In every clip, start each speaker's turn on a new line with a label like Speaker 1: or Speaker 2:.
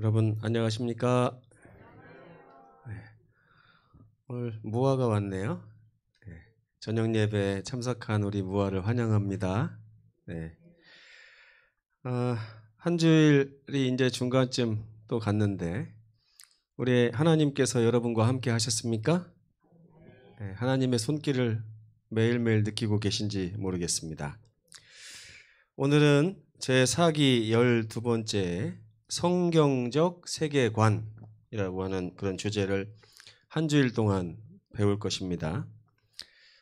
Speaker 1: 여러분 안녕하십니까? 네, 오늘 무화가 왔네요. 네, 저녁 예배에 참석한 우리 무화를 환영합니다. 네, 한 주일이 이제 중간쯤 또 갔는데 우리 하나님께서 여러분과 함께 하셨습니까? 네, 하나님의 손길을 매일매일 느끼고 계신지 모르겠습니다. 오늘은 제 4기 12번째 성경적 세계관이라고 하는 그런 주제를 한 주일 동안 배울 것입니다.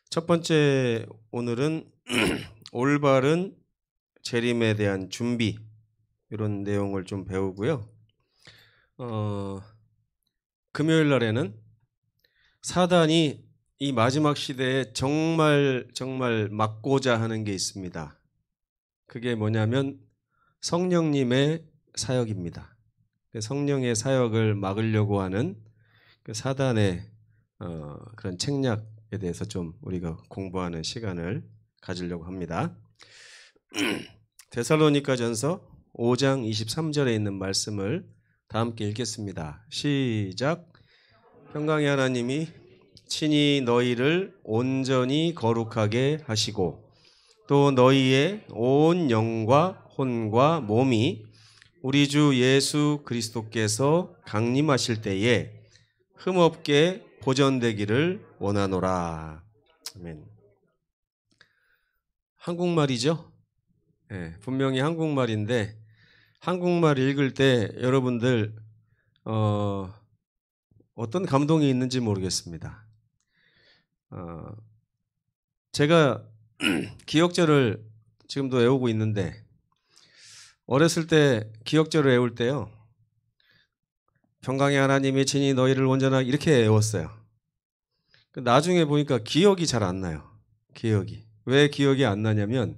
Speaker 1: 첫 번째 오늘은 올바른 재림에 대한 준비 이런 내용을 좀 배우고요. 금요일 날에는 사단이 이 마지막 시대에 정말 막고자 하는 게 있습니다. 그게 뭐냐면 성령님의 사역입니다. 성령의 사역을 막으려고 하는 그 사단의 그런 책략에 대해서 좀 우리가 공부하는 시간을 가지려고 합니다. 데살로니가전서 5장 23절에 있는 말씀을 다 함께 읽겠습니다. 시작. 평강의 하나님이 친히 너희를 온전히 거룩하게 하시고 또 너희의 온 영과 혼과 몸이 우리 주 예수 그리스도께서 강림하실 때에 흠없게 보존되기를 원하노라. 아멘. 한국말이죠? 네, 분명히 한국말인데 한국말 읽을 때 여러분들 어떤 감동이 있는지 모르겠습니다. 제가 기억절을 지금도 외우고 있는데 어렸을 때 기억절을 외울 때요. 평강의 하나님이 친히 너희를 온전하게 이렇게 외웠어요. 나중에 보니까 기억이 잘 안 나요. 기억이. 왜 기억이 안 나냐면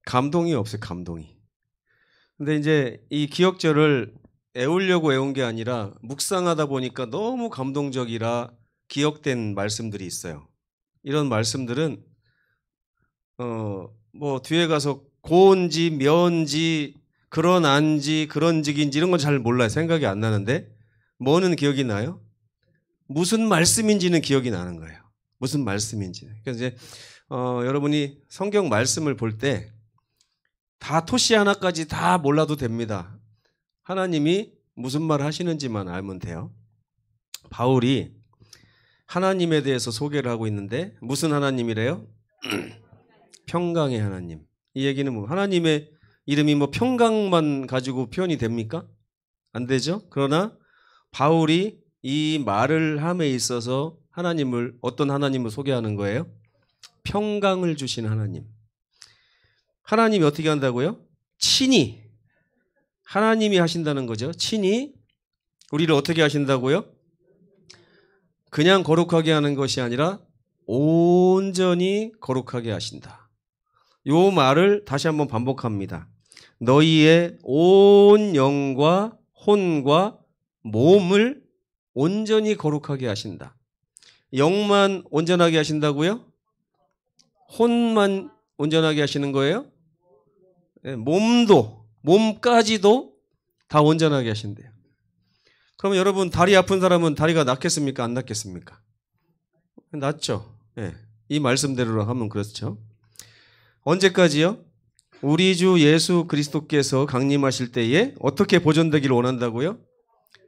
Speaker 1: 감동이 없어요. 감동이. 근데 이제 이 기억절을 외우려고 외운 게 아니라 묵상하다 보니까 너무 감동적이라 기억된 말씀들이 있어요. 이런 말씀들은 뭐 뒤에 가서 고은지 면지 그런안지 그런직인지 이런 건 잘 몰라요. 생각이 안 나는데 뭐는 기억이 나요? 무슨 말씀인지는 기억이 나는 거예요. 무슨 말씀인지. 그래서 이제 여러분이 성경 말씀을 볼 때 다 토시 하나까지 다 몰라도 됩니다. 하나님이 무슨 말 하시는지만 알면 돼요. 바울이 하나님에 대해서 소개를 하고 있는데 무슨 하나님이래요? 평강의 하나님. 이 얘기는 뭐 하나님의 이름이 뭐 평강만 가지고 표현이 됩니까? 안 되죠. 그러나 바울이 이 말을 함에 있어서 하나님을 어떤 하나님을 소개하는 거예요? 평강을 주신 하나님. 하나님이 어떻게 한다고요? 친히 하나님이 하신다는 거죠. 친히 우리를 어떻게 하신다고요? 그냥 거룩하게 하는 것이 아니라 온전히 거룩하게 하신다. 요 말을 다시 한번 반복합니다. 너희의 온 영과 혼과 몸을 온전히 거룩하게 하신다. 영만 온전하게 하신다고요? 혼만 온전하게 하시는 거예요? 네, 몸까지도 다 온전하게 하신대요. 그럼 여러분 다리 아픈 사람은 다리가 낫겠습니까? 안 낫겠습니까? 낫죠. 네, 이 말씀대로 하면 그렇죠. 언제까지요? 우리 주 예수 그리스도께서 강림하실 때에 어떻게 보존되기를 원한다고요?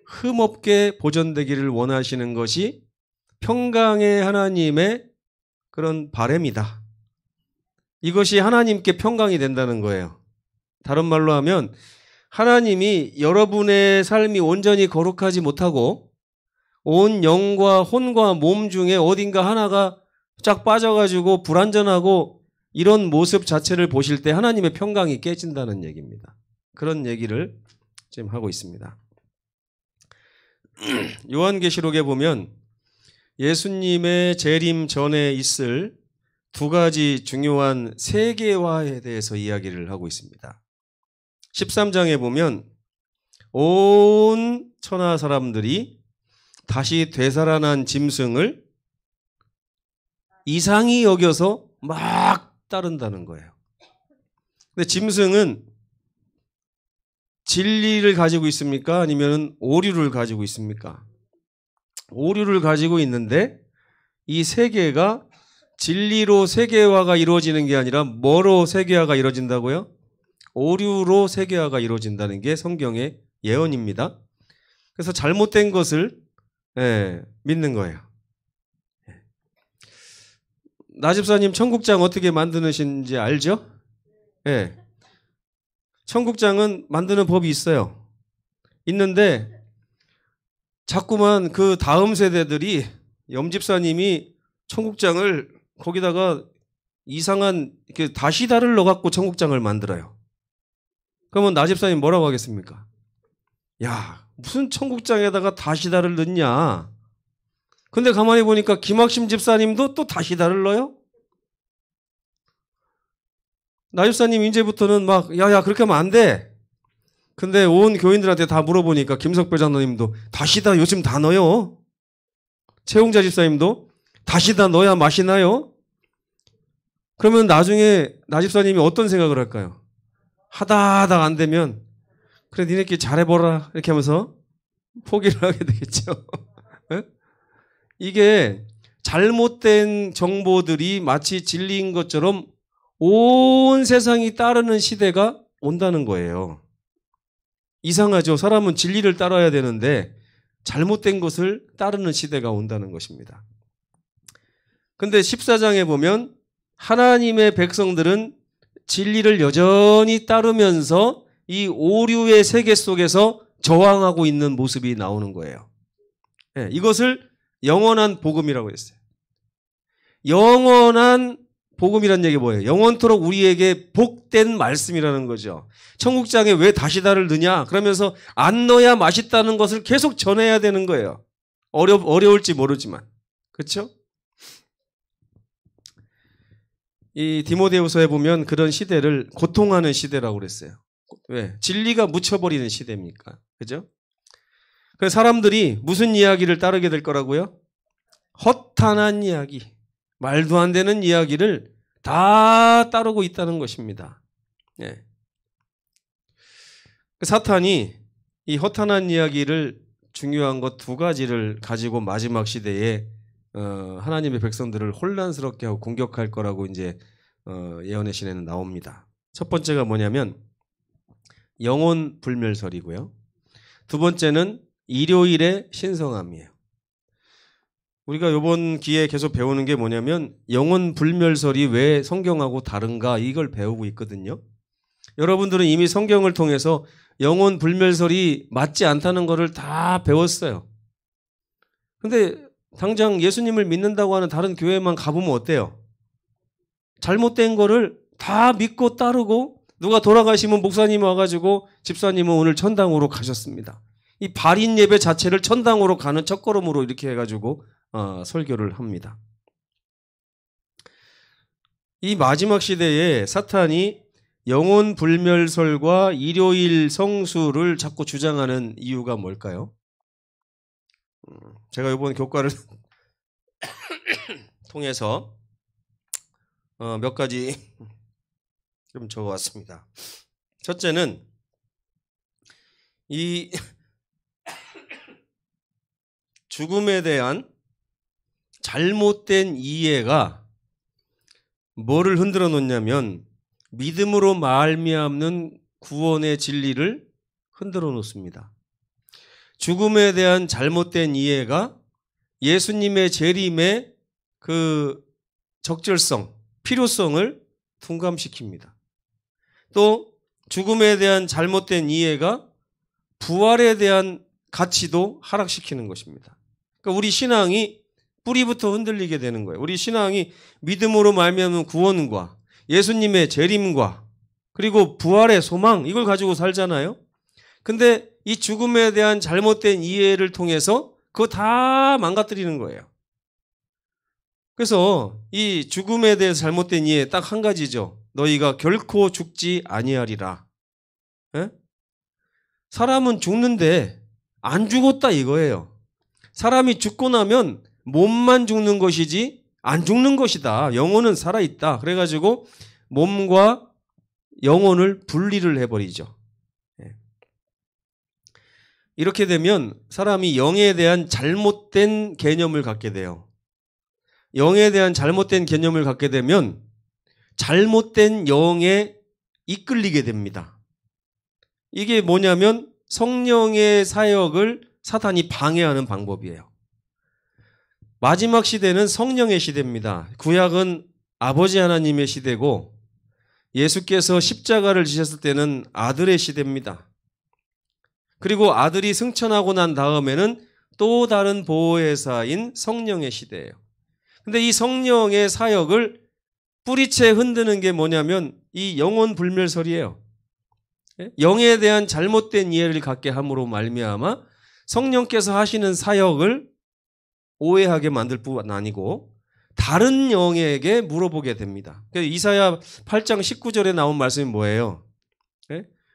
Speaker 1: 흠없게 보존되기를 원하시는 것이 평강의 하나님의 그런 바람이다. 이것이 하나님께 평강이 된다는 거예요. 다른 말로 하면 하나님이 여러분의 삶이 온전히 거룩하지 못하고 온 영과 혼과 몸 중에 어딘가 하나가 쫙 빠져가지고 불완전하고 이런 모습 자체를 보실 때 하나님의 평강이 깨진다는 얘기입니다. 그런 얘기를 지금 하고 있습니다. 요한계시록에 보면 예수님의 재림 전에 있을 두 가지 중요한 세계화에 대해서 이야기를 하고 있습니다. 13장에 보면 온 천하 사람들이 다시 되살아난 짐승을 이상히 여겨서 막 따른다는 거예요. 근데 짐승은 진리를 가지고 있습니까? 아니면 오류를 가지고 있습니까? 오류를 가지고 있는데 이 세계가 진리로 세계화가 이루어지는 게 아니라 뭐로 세계화가 이루어진다고요? 오류로 세계화가 이루어진다는 게 성경의 예언입니다. 그래서 잘못된 것을 믿는 거예요. 나 집사님 청국장 어떻게 만드는지 알죠? 예. 청국장은 만드는 법이 있어요. 있는데 자꾸만 그 다음 세대들이 염집사님이 청국장을 거기다가 이상한 다시다를 넣어갖고 청국장을 만들어요. 그러면 나 집사님 뭐라고 하겠습니까? 야, 무슨 청국장에다가 다시다를 넣냐? 근데 가만히 보니까 김학심 집사님도 또 다시다를 넣어요? 나 집사님 이제부터는 막 야야 그렇게 하면 안 돼. 근데 온 교인들한테 다 물어보니까 김석배 장로님도 다시다 요즘 다 넣어요. 최홍자 집사님도 다시다 넣어야 맛이 나요. 그러면 나중에 나 집사님이 어떤 생각을 할까요? 하다 안 되면 그래 니네끼리 잘해보라 이렇게 하면서 포기를 하게 되겠죠. 이게 잘못된 정보들이 마치 진리인 것처럼 온 세상이 따르는 시대가 온다는 거예요. 이상하죠. 사람은 진리를 따라야 되는데 잘못된 것을 따르는 시대가 온다는 것입니다. 근데 14장에 보면 하나님의 백성들은 진리를 여전히 따르면서 이 오류의 세계 속에서 저항하고 있는 모습이 나오는 거예요. 네, 이것을 영원한 복음이라고 했어요. 영원한 복음이란 얘기 뭐예요? 영원토록 우리에게 복된 말씀이라는 거죠. 청국장에 왜 다시다를 넣냐? 그러면서 안 넣어야 맛있다는 것을 계속 전해야 되는 거예요. 어려울지 모르지만. 그렇죠? 이 디모데후서에 보면 그런 시대를 고통하는 시대라고 그랬어요. 왜? 진리가 묻혀버리는 시대입니까? 그죠? 그래서 사람들이 무슨 이야기를 따르게 될 거라고요? 허탄한 이야기, 말도 안 되는 이야기를 다 따르고 있다는 것입니다. 예. 사탄이 이 허탄한 이야기를 중요한 것 두 가지를 가지고 마지막 시대에 하나님의 백성들을 혼란스럽게 하고 공격할 거라고 이제 예언의 시내는 나옵니다. 첫 번째가 뭐냐면 영혼 불멸설이고요. 두 번째는 일요일의 신성함이에요. 우리가 이번 기회에 계속 배우는 게 뭐냐면 영혼 불멸설이 왜 성경하고 다른가 이걸 배우고 있거든요. 여러분들은 이미 성경을 통해서 영혼 불멸설이 맞지 않다는 것을 다 배웠어요. 근데 당장 예수님을 믿는다고 하는 다른 교회만 가보면 어때요? 잘못된 거를 다 믿고 따르고 누가 돌아가시면 목사님 와가지고 집사님은 오늘 천당으로 가셨습니다. 이 발인 예배 자체를 천당으로 가는 첫걸음으로 이렇게 해가지고 설교를 합니다. 이 마지막 시대에 사탄이 영혼 불멸설과 일요일 성수를 자꾸 주장하는 이유가 뭘까요? 제가 이번 교과를 통해서 몇 가지 좀 적어왔습니다. 첫째는 이 죽음에 대한 잘못된 이해가 뭐를 흔들어 놓냐면 믿음으로 말미암는 구원의 진리를 흔들어 놓습니다. 죽음에 대한 잘못된 이해가 예수님의 재림의 그 적절성, 필요성을 둔감시킵니다. 또 죽음에 대한 잘못된 이해가 부활에 대한 가치도 하락시키는 것입니다. 그러니까 우리 신앙이 뿌리부터 흔들리게 되는 거예요. 우리 신앙이 믿음으로 말미암는 구원과 예수님의 재림과 그리고 부활의 소망 이걸 가지고 살잖아요. 근데 이 죽음에 대한 잘못된 이해를 통해서 그거 다 망가뜨리는 거예요. 그래서 이 죽음에 대해서 잘못된 이해 딱 한 가지죠. 너희가 결코 죽지 아니하리라. 에? 사람은 죽는데 안 죽었다 이거예요. 사람이 죽고 나면 몸만 죽는 것이지 안 죽는 것이다. 영혼은 살아있다. 그래가지고 몸과 영혼을 분리를 해버리죠. 이렇게 되면 사람이 영에 대한 잘못된 개념을 갖게 돼요. 영에 대한 잘못된 개념을 갖게 되면 잘못된 영에 이끌리게 됩니다. 이게 뭐냐면 성령의 사역을 사탄이 방해하는 방법이에요. 마지막 시대는 성령의 시대입니다. 구약은 아버지 하나님의 시대고 예수께서 십자가를 지셨을 때는 아들의 시대입니다. 그리고 아들이 승천하고 난 다음에는 또 다른 보혜사인 성령의 시대예요. 근데 이 성령의 사역을 뿌리채 흔드는 게 뭐냐면 이 영혼 불멸설이에요. 영에 대한 잘못된 이해를 갖게 함으로 말미암아 성령께서 하시는 사역을 오해하게 만들 뿐 아니고 다른 영에게 물어보게 됩니다. 이사야 8장 19절에 나온 말씀이 뭐예요?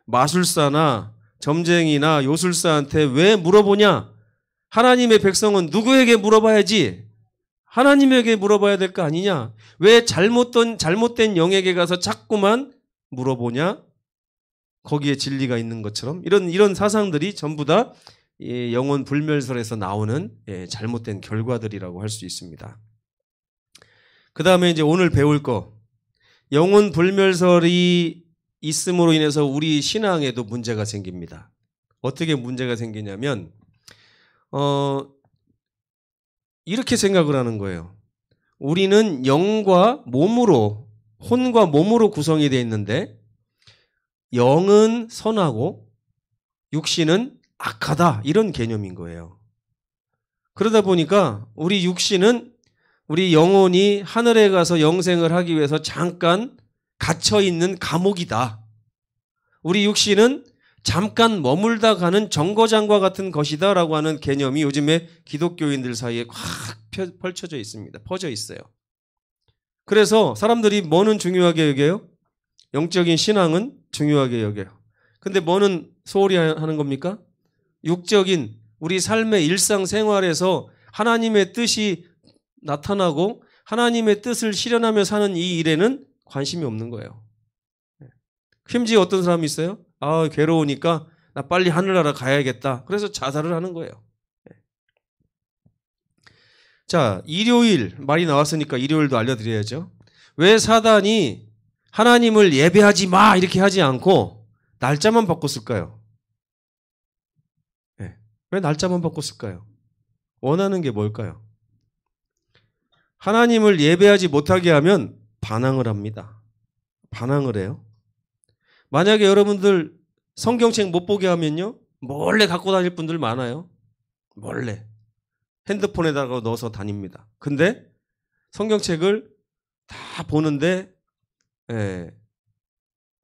Speaker 1: 마술사나 점쟁이나 요술사한테 왜 물어보냐? 하나님의 백성은 누구에게 물어봐야지? 하나님에게 물어봐야 될 거 아니냐? 왜 잘못된 영에게 가서 자꾸만 물어보냐? 거기에 진리가 있는 것처럼 이런 사상들이 전부 다 영혼 불멸설에서 나오는 잘못된 결과들이라고 할 수 있습니다. 그 다음에 이제 오늘 배울 거, 영혼 불멸설이 있음으로 인해서 우리 신앙에도 문제가 생깁니다. 어떻게 문제가 생기냐면 이렇게 생각을 하는 거예요. 우리는 영과 몸으로, 혼과 몸으로 구성이 되어 있는데 영은 선하고 육신은 악하다, 이런 개념인 거예요. 그러다 보니까 우리 육신은, 우리 영혼이 하늘에 가서 영생을 하기 위해서 잠깐 갇혀있는 감옥이다. 우리 육신은 잠깐 머물다 가는 정거장과 같은 것이다 라고 하는 개념이 요즘에 기독교인들 사이에 확 펼쳐져 있습니다. 퍼져 있어요. 그래서 사람들이 뭐는 중요하게 여겨요? 영적인 신앙은 중요하게 여겨요. 근데 뭐는 소홀히 하는 겁니까? 육적인 우리 삶의 일상생활에서 하나님의 뜻이 나타나고 하나님의 뜻을 실현하며 사는 이 일에는 관심이 없는 거예요. 심지어 어떤 사람이 있어요? 아, 괴로우니까 나 빨리 하늘나라 가야겠다. 그래서 자살을 하는 거예요. 자, 일요일 말이 나왔으니까 일요일도 알려드려야죠. 왜 사단이 하나님을 예배하지 마 이렇게 하지 않고 날짜만 바꿨을까요? 왜 날짜만 바꿨을까요? 원하는 게 뭘까요? 하나님을 예배하지 못하게 하면 반항을 합니다. 반항을 해요. 만약에 여러분들 성경책 못 보게 하면요, 몰래 갖고 다닐 분들 많아요. 몰래. 핸드폰에다가 넣어서 다닙니다. 근데 성경책을 다 보는데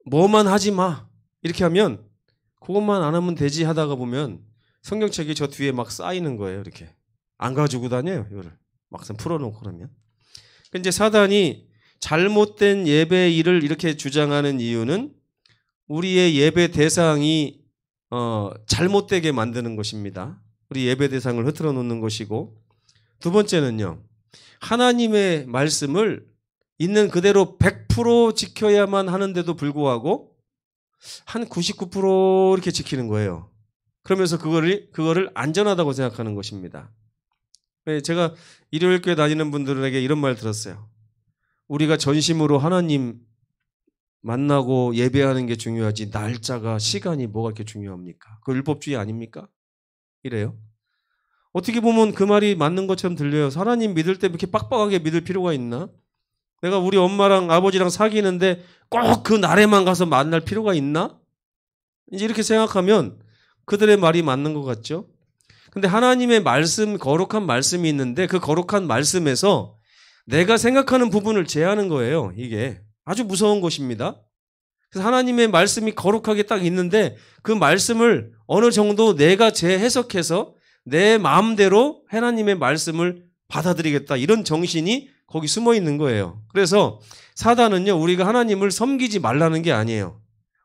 Speaker 1: 뭐만 하지 마 이렇게 하면 그것만 안 하면 되지 하다가 보면 성경책이 저 뒤에 막 쌓이는 거예요. 이렇게 안 가지고 다녀요. 이거를 막상 풀어놓고 그러면. 이제 사단이 잘못된 예배 일을 이렇게 주장하는 이유는 우리의 예배 대상이 잘못되게 만드는 것입니다. 우리 예배 대상을 흐트러 놓는 것이고, 두 번째는요, 하나님의 말씀을 있는 그대로 100% 지켜야만 하는데도 불구하고 한 99% 이렇게 지키는 거예요. 그러면서 그거를 안전하다고 생각하는 것입니다. 제가 일요일 교회 다니는 분들에게 이런 말 들었어요. 우리가 전심으로 하나님 만나고 예배하는 게 중요하지 날짜가, 시간이 뭐가 그렇게 중요합니까? 그 율법주의 아닙니까? 이래요. 어떻게 보면 그 말이 맞는 것처럼 들려요. 하나님 믿을 때 이렇게 빡빡하게 믿을 필요가 있나? 내가 우리 엄마랑 아버지랑 사귀는데 꼭 그 날에만 가서 만날 필요가 있나? 이제 이렇게 생각하면 그들의 말이 맞는 것 같죠? 근데 하나님의 말씀, 거룩한 말씀이 있는데 그 거룩한 말씀에서 내가 생각하는 부분을 제하는 거예요. 이게 아주 무서운 것입니다. 그래서 하나님의 말씀이 거룩하게 딱 있는데 그 말씀을 어느 정도 내가 재해석해서 내 마음대로 하나님의 말씀을 받아들이겠다, 이런 정신이 거기 숨어 있는 거예요. 그래서 사단은요, 우리가 하나님을 섬기지 말라는 게 아니에요.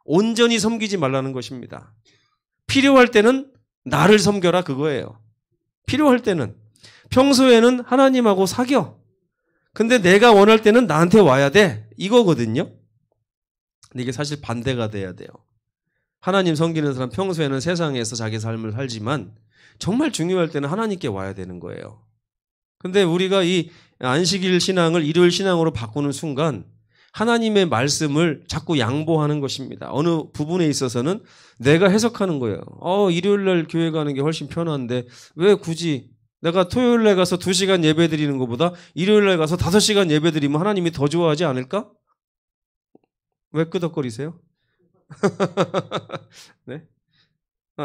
Speaker 1: 온전히 섬기지 말라는 것입니다. 필요할 때는 나를 섬겨라, 그거예요. 필요할 때는. 평소에는 하나님하고 사겨. 근데 내가 원할 때는 나한테 와야 돼, 이거거든요. 근데 이게 사실 반대가 돼야 돼요. 하나님 섬기는 사람 평소에는 세상에서 자기 삶을 살지만 정말 중요할 때는 하나님께 와야 되는 거예요. 근데 우리가 이 안식일 신앙을 일요일 신앙으로 바꾸는 순간 하나님의 말씀을 자꾸 양보하는 것입니다. 어느 부분에 있어서는 내가 해석하는 거예요. 일요일 날 교회 가는 게 훨씬 편한데 왜 굳이 내가 토요일 날 가서 2시간 예배 드리는 것보다 일요일 날 가서 5시간 예배 드리면 하나님이 더 좋아하지 않을까? 왜 끄덕거리세요? 네?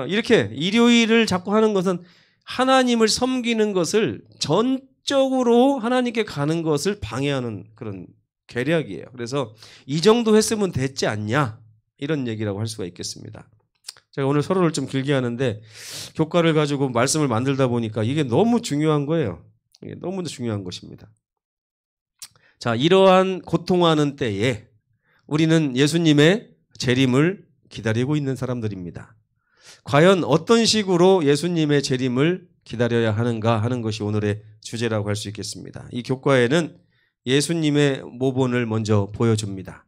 Speaker 1: 이렇게 일요일을 자꾸 하는 것은 하나님을 섬기는 것을 전적으로 하나님께 가는 것을 방해하는 그런 계략이에요. 그래서 이 정도 했으면 됐지 않냐 이런 얘기라고 할 수가 있겠습니다. 제가 오늘 서론을 좀 길게 하는데 교과를 가지고 말씀을 만들다 보니까 이게 너무 중요한 거예요. 이게 너무 중요한 것입니다. 자, 이러한 고통하는 때에 우리는 예수님의 재림을 기다리고 있는 사람들입니다. 과연 어떤 식으로 예수님의 재림을 기다려야 하는가 하는 것이 오늘의 주제라고 할 수 있겠습니다. 이 교과에는 예수님의 모본을 먼저 보여줍니다.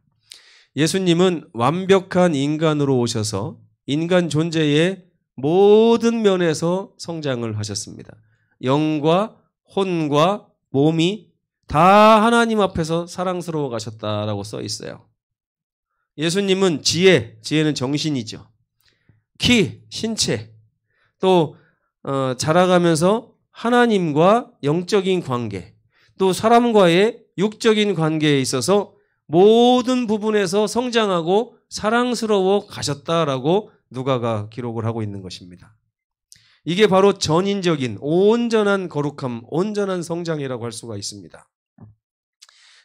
Speaker 1: 예수님은 완벽한 인간으로 오셔서 인간 존재의 모든 면에서 성장을 하셨습니다. 영과 혼과 몸이 다 하나님 앞에서 사랑스러워 가셨다라고 써 있어요. 예수님은 지혜는 정신이죠. 키, 신체, 또 자라가면서 하나님과 영적인 관계, 또 사람과의 육적인 관계에 있어서 모든 부분에서 성장하고 사랑스러워 가셨다라고 누가가 기록을 하고 있는 것입니다. 이게 바로 전인적인 온전한 거룩함, 온전한 성장이라고 할 수가 있습니다.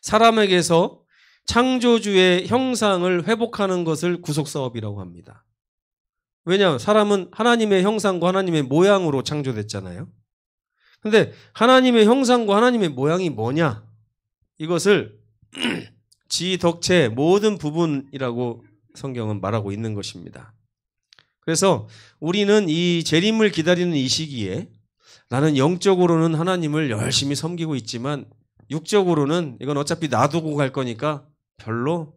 Speaker 1: 사람에게서 창조주의 형상을 회복하는 것을 구속사업이라고 합니다. 왜냐하면 사람은 하나님의 형상과 하나님의 모양으로 창조됐잖아요. 근데 하나님의 형상과 하나님의 모양이 뭐냐? 이것을 지덕체 모든 부분이라고 성경은 말하고 있는 것입니다. 그래서 우리는 이 재림을 기다리는 이 시기에 나는 영적으로는 하나님을 열심히 섬기고 있지만 육적으로는 이건 어차피 놔두고 갈 거니까 별로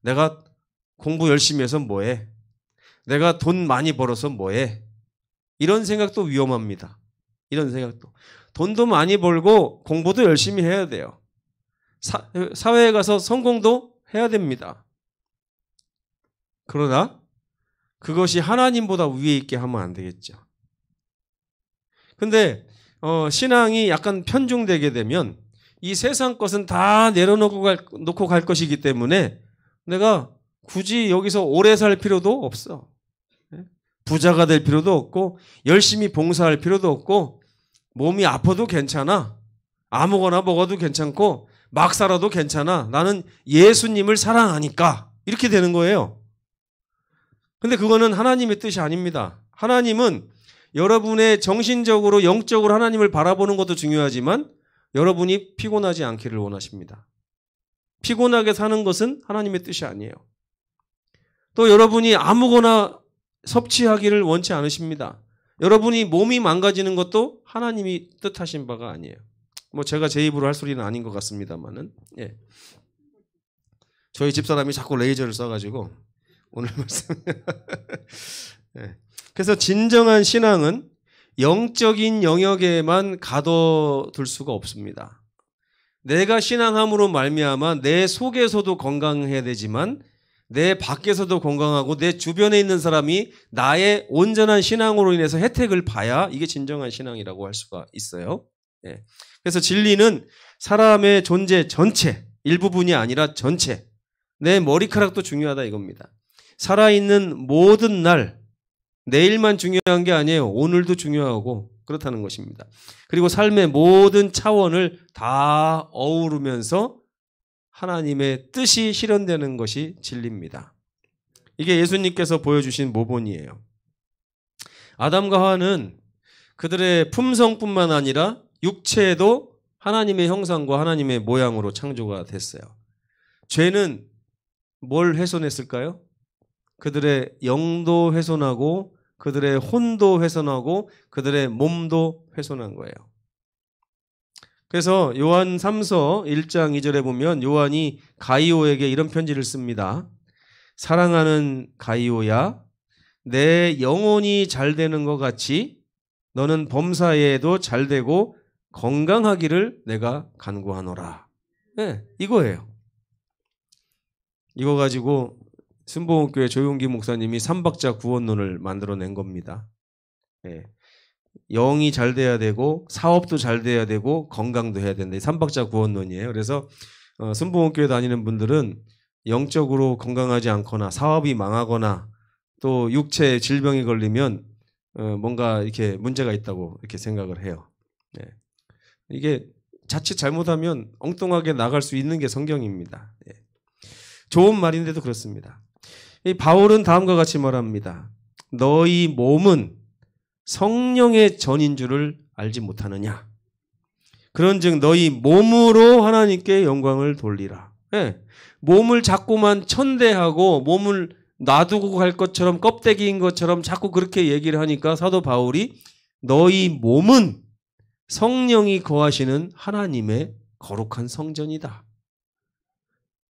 Speaker 1: 내가 공부 열심히 해서 뭐해? 내가 돈 많이 벌어서 뭐해? 이런 생각도 위험합니다. 이런 생각도. 돈도 많이 벌고 공부도 열심히 해야 돼요. 사회에 가서 성공도 해야 됩니다. 그러나 그것이 하나님보다 위에 있게 하면 안 되겠죠. 근데 신앙이 약간 편중되게 되면 이 세상 것은 다 내려놓고 갈 것이기 때문에 내가 굳이 여기서 오래 살 필요도 없어. 부자가 될 필요도 없고 열심히 봉사할 필요도 없고 몸이 아파도 괜찮아. 아무거나 먹어도 괜찮고 막 살아도 괜찮아. 나는 예수님을 사랑하니까 이렇게 되는 거예요. 근데 그거는 하나님의 뜻이 아닙니다. 하나님은 여러분의 정신적으로 영적으로 하나님을 바라보는 것도 중요하지만 여러분이 피곤하지 않기를 원하십니다. 피곤하게 사는 것은 하나님의 뜻이 아니에요. 또 여러분이 아무거나 섭취하기를 원치 않으십니다. 여러분이 몸이 망가지는 것도 하나님이 뜻하신 바가 아니에요. 뭐 제가 제 입으로 할 소리는 아닌 것 같습니다만은 저희 집사람이 자꾸 레이저를 써가지고 오늘 말씀 그래서 진정한 신앙은 영적인 영역에만 가둬둘 수가 없습니다. 내가 신앙함으로 말미암아 내 속에서도 건강해야 되지만 내 밖에서도 건강하고 내 주변에 있는 사람이 나의 온전한 신앙으로 인해서 혜택을 봐야 이게 진정한 신앙이라고 할 수가 있어요. 그래서 진리는 사람의 존재 전체, 일부분이 아니라 전체, 내 머리카락도 중요하다 이겁니다. 살아있는 모든 날, 내일만 중요한 게 아니에요. 오늘도 중요하고 그렇다는 것입니다. 그리고 삶의 모든 차원을 다 어우르면서 하나님의 뜻이 실현되는 것이 진리입니다. 이게 예수님께서 보여주신 모본이에요. 아담과 하와는 그들의 품성뿐만 아니라 육체도 하나님의 형상과 하나님의 모양으로 창조가 됐어요. 죄는 뭘 훼손했을까요? 그들의 영도 훼손하고 그들의 혼도 훼손하고 그들의 몸도 훼손한 거예요. 그래서 요한 3서 1장 2절에 보면 요한이 가이오에게 이런 편지를 씁니다. 사랑하는 가이오야, 내 영혼이 잘 되는 것 같이 너는 범사에도 잘 되고 건강하기를 내가 간구하노라. 네, 이거예요. 이거 가지고 순복음교회 조용기 목사님이 삼박자 구원론을 만들어낸 겁니다. 네. 영이 잘 돼야 되고 사업도 잘 돼야 되고 건강도 해야 된다. 삼박자 구원론이에요. 그래서 순복음교회 다니는 분들은 영적으로 건강하지 않거나 사업이 망하거나 또 육체 질병이 걸리면 뭔가 이렇게 문제가 있다고 이렇게 생각을 해요. 네. 이게 자칫 잘못하면 엉뚱하게 나갈 수 있는 게 성경입니다. 네. 좋은 말인데도 그렇습니다. 이 바울은 다음과 같이 말합니다. 너희 몸은 성령의 전인 줄을 알지 못하느냐. 그런즉 너희 몸으로 하나님께 영광을 돌리라. 네. 몸을 자꾸만 천대하고 몸을 놔두고 갈 것처럼 껍데기인 것처럼 자꾸 그렇게 얘기를 하니까 사도 바울이 너희 몸은 성령이 거하시는 하나님의 거룩한 성전이다.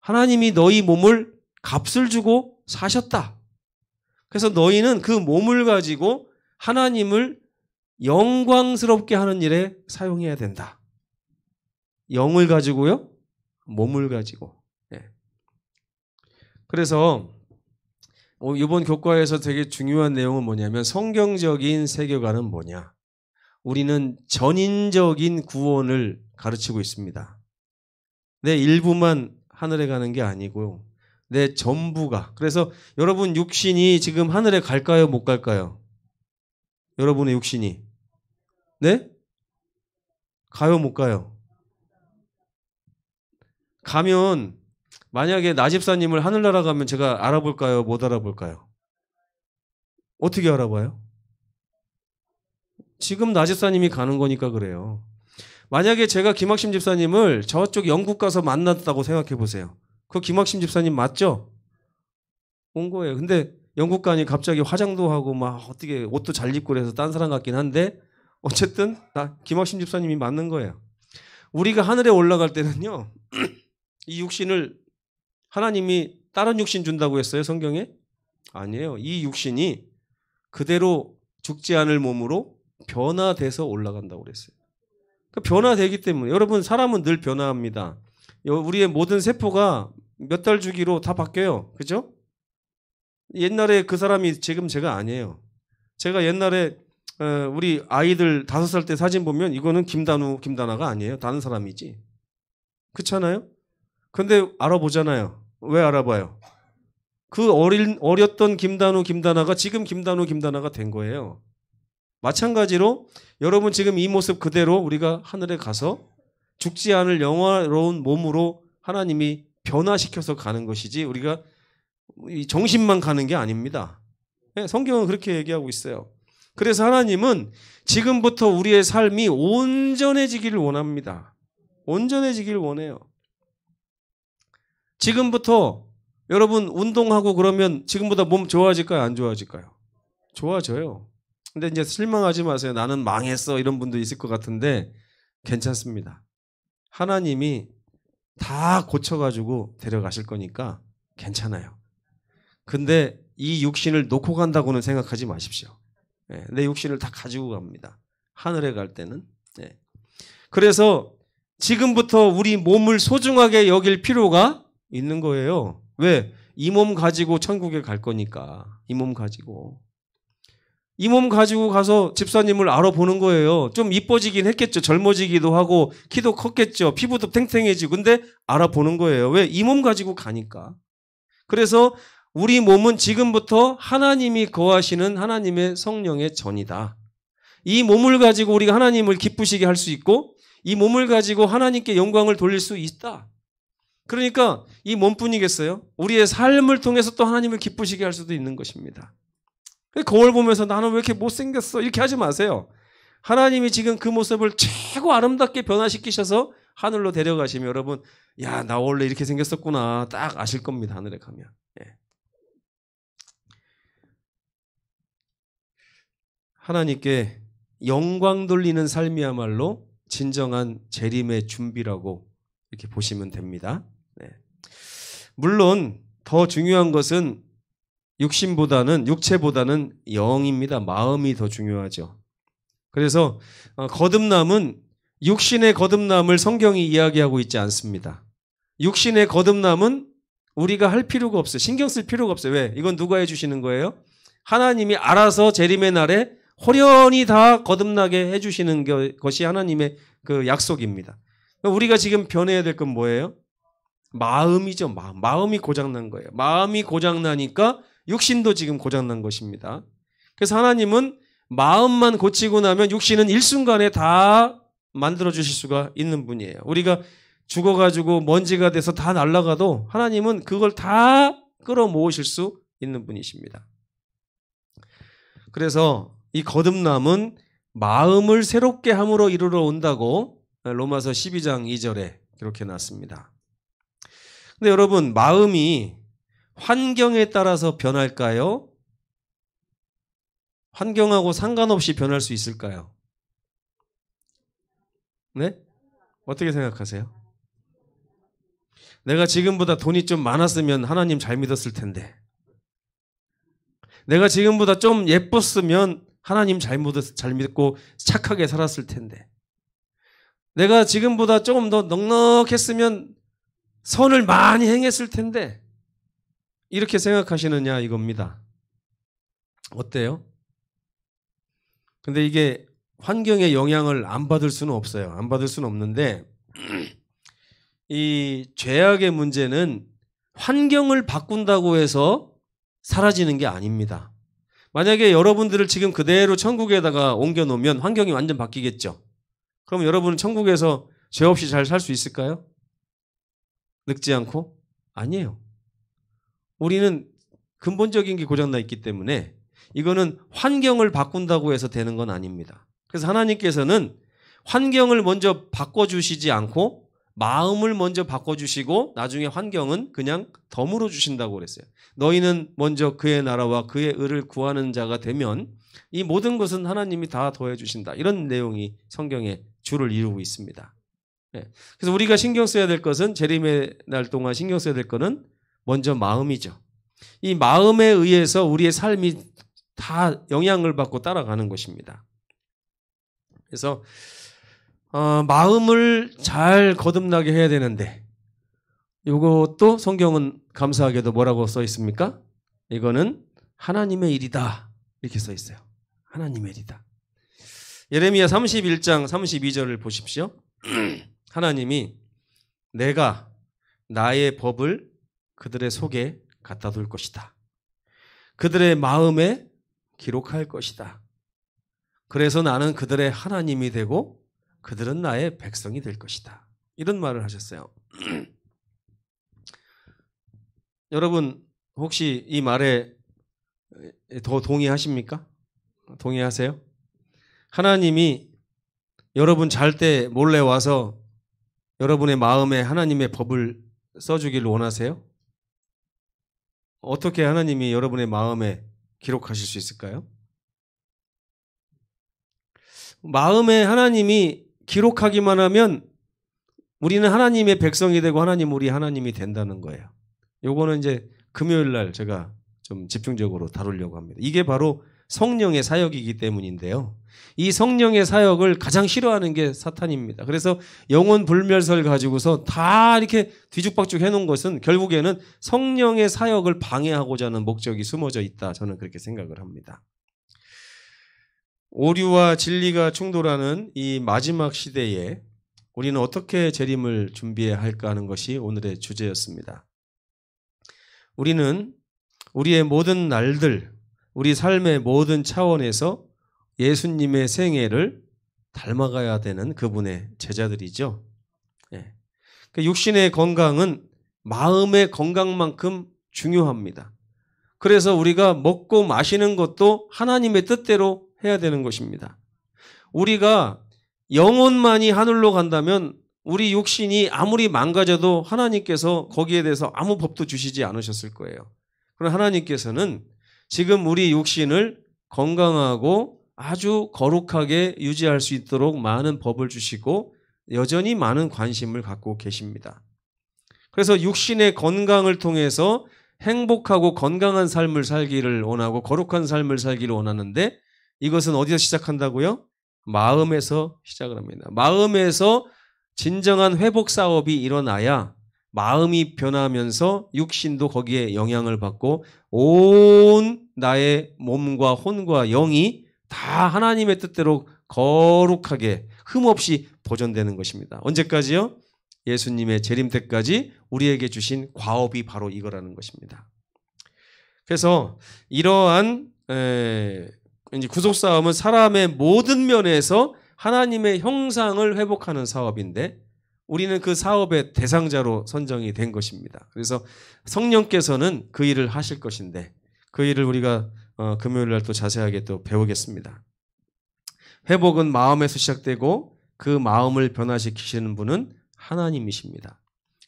Speaker 1: 하나님이 너희 몸을 값을 주고 사셨다. 그래서 너희는 그 몸을 가지고 하나님을 영광스럽게 하는 일에 사용해야 된다. 영을 가지고요, 몸을 가지고. 네. 그래서 이번 교과에서 되게 중요한 내용은 뭐냐면 성경적인 세계관은 뭐냐. 우리는 전인적인 구원을 가르치고 있습니다. 내 일부만 하늘에 가는 게 아니고요. 내 전부가. 그래서 여러분 육신이 지금 하늘에 갈까요? 못 갈까요? 여러분의 육신이. 네? 가요? 못 가요? 가면 만약에 나 집사님을 하늘나라 가면 제가 알아볼까요? 못 알아볼까요? 어떻게 알아봐요? 지금 나 집사님이 가는 거니까 그래요. 만약에 제가 김학심 집사님을 저쪽 영국 가서 만났다고 생각해 보세요. 그 김학심 집사님 맞죠? 온 거예요. 근데 영국 가니 갑자기 화장도 하고 막 어떻게 옷도 잘 입고 그래서 딴 사람 같긴 한데 어쨌든 나 김학심 집사님이 맞는 거예요. 우리가 하늘에 올라갈 때는요. 이 육신을 하나님이 다른 육신 준다고 했어요, 성경에? 아니에요. 이 육신이 그대로 죽지 않을 몸으로 변화돼서 올라간다고 그랬어요. 그러니까 변화되기 때문에 여러분 사람은 늘 변화합니다. 우리의 모든 세포가 몇 달 주기로 다 바뀌어요. 그죠? 옛날에 그 사람이 지금 제가 아니에요. 제가 옛날에 우리 아이들 5살 때 사진 보면 이거는 김다나가 아니에요. 다른 사람이지. 그렇잖아요? 근데 알아보잖아요. 왜 알아봐요? 그 어렸던 김다나가 지금 김다나가 된 거예요. 마찬가지로 여러분 지금 이 모습 그대로 우리가 하늘에 가서 죽지 않을 영화로운 몸으로 하나님이 변화시켜서 가는 것이지 우리가 정신만 가는 게 아닙니다. 성경은 그렇게 얘기하고 있어요. 그래서 하나님은 지금부터 우리의 삶이 온전해지기를 원합니다. 온전해지기를 원해요. 지금부터 여러분 운동하고 그러면 지금보다 몸 좋아질까요? 안 좋아질까요? 좋아져요. 근데 이제 실망하지 마세요. 나는 망했어. 이런 분도 있을 것 같은데 괜찮습니다. 하나님이 다 고쳐가지고 데려가실 거니까 괜찮아요. 근데 이 육신을 놓고 간다고는 생각하지 마십시오. 네, 내 육신을 다 가지고 갑니다. 하늘에 갈 때는. 네. 그래서 지금부터 우리 몸을 소중하게 여길 필요가 있는 거예요. 왜? 이 몸 가지고 천국에 갈 거니까. 이 몸 가지고. 이 몸 가지고 가서 집사님을 알아보는 거예요. 좀 이뻐지긴 했겠죠. 젊어지기도 하고 키도 컸겠죠. 피부도 탱탱해지고. 근데 알아보는 거예요. 왜? 이 몸 가지고 가니까. 그래서 우리 몸은 지금부터 하나님이 거하시는 하나님의 성령의 전이다. 이 몸을 가지고 우리가 하나님을 기쁘시게 할 수 있고 이 몸을 가지고 하나님께 영광을 돌릴 수 있다. 그러니까 이 몸뿐이겠어요? 우리의 삶을 통해서 또 하나님을 기쁘시게 할 수도 있는 것입니다. 거울 보면서 나는 왜 이렇게 못생겼어? 이렇게 하지 마세요. 하나님이 지금 그 모습을 최고 아름답게 변화시키셔서 하늘로 데려가시면 여러분, 야, 나 원래 이렇게 생겼었구나. 딱 아실 겁니다. 하늘에 가면. 예. 하나님께 영광 돌리는 삶이야말로 진정한 재림의 준비라고 이렇게 보시면 됩니다. 네. 물론 더 중요한 것은 육체보다는 영입니다. 마음이 더 중요하죠. 그래서 거듭남은 육신의 거듭남을 성경이 이야기하고 있지 않습니다. 육신의 거듭남은 우리가 할 필요가 없어요. 신경 쓸 필요가 없어요. 왜? 이건 누가 해주시는 거예요? 하나님이 알아서 재림의 날에 호련히 다 거듭나게 해주시는 것이 하나님의 그 약속입니다. 우리가 지금 변해야 될 건 뭐예요? 마음이죠. 마음이 고장난 거예요. 마음이 고장나니까 육신도 지금 고장난 것입니다. 그래서 하나님은 마음만 고치고 나면 육신은 일순간에 다 만들어주실 수가 있는 분이에요. 우리가 죽어가지고 먼지가 돼서 다 날아가도 하나님은 그걸 다 끌어모으실 수 있는 분이십니다. 그래서 이 거듭남은 마음을 새롭게 함으로 이르러 온다고 로마서 12장 2절에 기록해 놨습니다. 근데 여러분, 마음이 환경에 따라서 변할까요? 환경하고 상관없이 변할 수 있을까요? 네? 어떻게 생각하세요? 내가 지금보다 돈이 좀 많았으면 하나님 잘 믿었을 텐데. 내가 지금보다 좀 예뻤으면 하나님 잘 믿고 착하게 살았을 텐데. 내가 지금보다 조금 더 넉넉했으면 선을 많이 행했을 텐데. 이렇게 생각하시느냐 이겁니다. 어때요? 근데 이게 환경의 영향을 안 받을 수는 없어요. 안 받을 수는 없는데 이 죄악의 문제는 환경을 바꾼다고 해서 사라지는 게 아닙니다. 만약에 여러분들을 지금 그대로 천국에다가 옮겨놓으면 환경이 완전 바뀌겠죠. 그럼 여러분은 천국에서 죄 없이 잘 살 수 있을까요? 늙지 않고? 아니에요. 우리는 근본적인 게 고장나 있기 때문에 이거는 환경을 바꾼다고 해서 되는 건 아닙니다. 그래서 하나님께서는 환경을 먼저 바꿔주시지 않고 마음을 먼저 바꿔주시고 나중에 환경은 그냥 덤으로 주신다고 그랬어요. 너희는 먼저 그의 나라와 그의 의를 구하는 자가 되면 이 모든 것은 하나님이 다 더해 주신다. 이런 내용이 성경에 주를 이루고 있습니다. 그래서 우리가 신경 써야 될 것은 재림의 날 동안 신경 써야 될 것은 먼저 마음이죠. 이 마음에 의해서 우리의 삶이 다 영향을 받고 따라가는 것입니다. 그래서 마음을 잘 거듭나게 해야 되는데 이것도 성경은 감사하게도 뭐라고 써 있습니까? 이거는 하나님의 일이다 이렇게 써 있어요. 하나님의 일이다. 예레미야 31장 32절을 보십시오. 하나님이 내가 나의 법을 그들의 속에 갖다 둘 것이다. 그들의 마음에 기록할 것이다. 그래서 나는 그들의 하나님이 되고 그들은 나의 백성이 될 것이다. 이런 말을 하셨어요. 여러분 혹시 이 말에 더 동의하십니까? 동의하세요? 하나님이 여러분 잘 때 몰래 와서 여러분의 마음에 하나님의 법을 써주기를 원하세요? 어떻게 하나님이 여러분의 마음에 기록하실 수 있을까요? 마음에 하나님이 기록하기만 하면 우리는 하나님의 백성이 되고 하나님 우리 하나님이 된다는 거예요. 요거는 이제 금요일 날 제가 좀 집중적으로 다루려고 합니다. 이게 바로 성령의 사역이기 때문인데요. 이 성령의 사역을 가장 싫어하는 게 사탄입니다. 그래서 영혼 불멸설 가지고서 다 이렇게 뒤죽박죽 해놓은 것은 결국에는 성령의 사역을 방해하고자 하는 목적이 숨어져 있다. 저는 그렇게 생각을 합니다. 오류와 진리가 충돌하는 이 마지막 시대에 우리는 어떻게 재림을 준비해야 할까 하는 것이 오늘의 주제였습니다. 우리는 우리의 모든 날들, 우리 삶의 모든 차원에서 예수님의 생애를 닮아가야 되는 그분의 제자들이죠. 육신의 건강은 마음의 건강만큼 중요합니다. 그래서 우리가 먹고 마시는 것도 하나님의 뜻대로 해야 되는 것입니다. 우리가 영혼만이 하늘로 간다면 우리 육신이 아무리 망가져도 하나님께서 거기에 대해서 아무 법도 주시지 않으셨을 거예요. 그러나 하나님께서는 지금 우리 육신을 건강하고 아주 거룩하게 유지할 수 있도록 많은 법을 주시고 여전히 많은 관심을 갖고 계십니다. 그래서 육신의 건강을 통해서 행복하고 건강한 삶을 살기를 원하고 거룩한 삶을 살기를 원하는데 이것은 어디서 시작한다고요? 마음에서 시작을 합니다. 마음에서 진정한 회복 사업이 일어나야 마음이 변하면서 육신도 거기에 영향을 받고 온 나의 몸과 혼과 영이 다 하나님의 뜻대로 거룩하게 흠없이 보존되는 것입니다. 언제까지요? 예수님의 재림 때까지 우리에게 주신 과업이 바로 이거라는 것입니다. 그래서 이러한 이제 구속 사업은 사람의 모든 면에서 하나님의 형상을 회복하는 사업인데 우리는 그 사업의 대상자로 선정이 된 것입니다. 그래서 성령께서는 그 일을 하실 것인데 그 일을 우리가 금요일 날 또 자세하게 또 배우겠습니다. 회복은 마음에서 시작되고 그 마음을 변화시키시는 분은 하나님이십니다.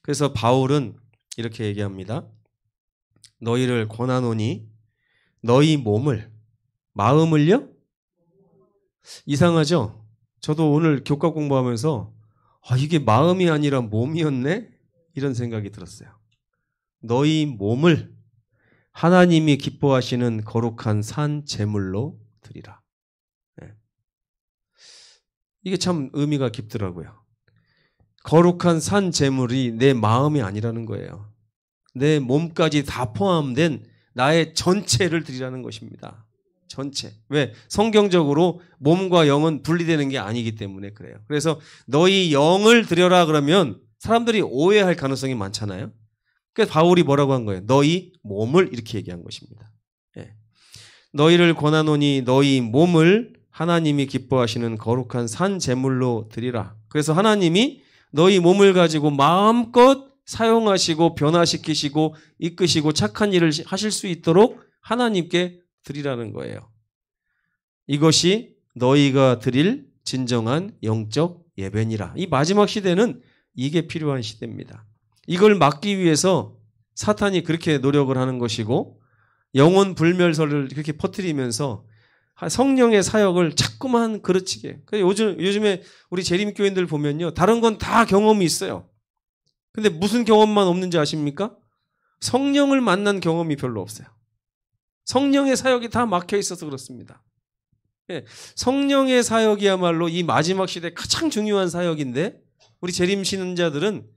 Speaker 1: 그래서 바울은 이렇게 얘기합니다. 너희를 권하노니 너희 몸을 마음을요? 이상하죠? 저도 오늘 교과 공부하면서 이게 마음이 아니라 몸이었네? 이런 생각이 들었어요. 너희 몸을 하나님이 기뻐하시는 거룩한 산 제물로 드리라. 네. 이게 참 의미가 깊더라고요. 거룩한 산 제물이 내 마음이 아니라는 거예요. 내 몸까지 다 포함된 나의 전체를 드리라는 것입니다. 전체. 왜? 성경적으로 몸과 영은 분리되는 게 아니기 때문에 그래요. 그래서 너희 영을 드려라 그러면 사람들이 오해할 가능성이 많잖아요. 그래서 바울이 뭐라고 한 거예요? 너희 몸을 이렇게 얘기한 것입니다. 예. 너희를 권하노니 너희 몸을 하나님이 기뻐하시는 거룩한 산 제물로 드리라. 그래서 하나님이 너희 몸을 가지고 마음껏 사용하시고 변화시키시고 이끄시고 착한 일을 하실 수 있도록 하나님께 드리라는 거예요. 이것이 너희가 드릴 진정한 영적 예배니라. 이 마지막 시대는 이게 필요한 시대입니다. 이걸 막기 위해서 사탄이 그렇게 노력을 하는 것이고 영혼 불멸설을 그렇게 퍼뜨리면서 성령의 사역을 자꾸만 그르치게. 요즘에 우리 재림교인들 보면요. 다른 건 다 경험이 있어요. 근데 무슨 경험만 없는지 아십니까? 성령을 만난 경험이 별로 없어요. 성령의 사역이 다 막혀 있어서 그렇습니다. 예, 성령의 사역이야말로 이 마지막 시대 가장 중요한 사역인데 우리 재림 신자들은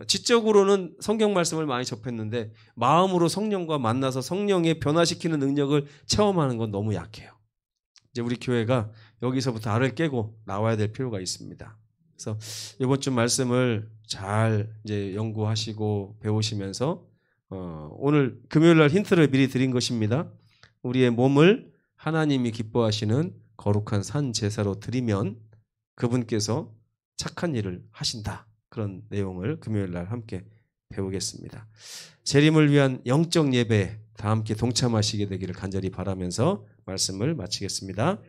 Speaker 1: 지적으로는 성경 말씀을 많이 접했는데 마음으로 성령과 만나서 성령의 변화시키는 능력을 체험하는 건 너무 약해요. 이제 우리 교회가 여기서부터 알을 깨고 나와야 될 필요가 있습니다. 그래서 이번 주 말씀을 잘 이제 연구하시고 배우시면서 오늘 금요일 날 힌트를 미리 드린 것입니다. 우리의 몸을 하나님이 기뻐하시는 거룩한 산 제사로 드리면 그분께서 착한 일을 하신다. 그런 내용을 금요일 날 함께 배우겠습니다. 재림을 위한 영적 예배 다 함께 동참하시게 되기를 간절히 바라면서 말씀을 마치겠습니다.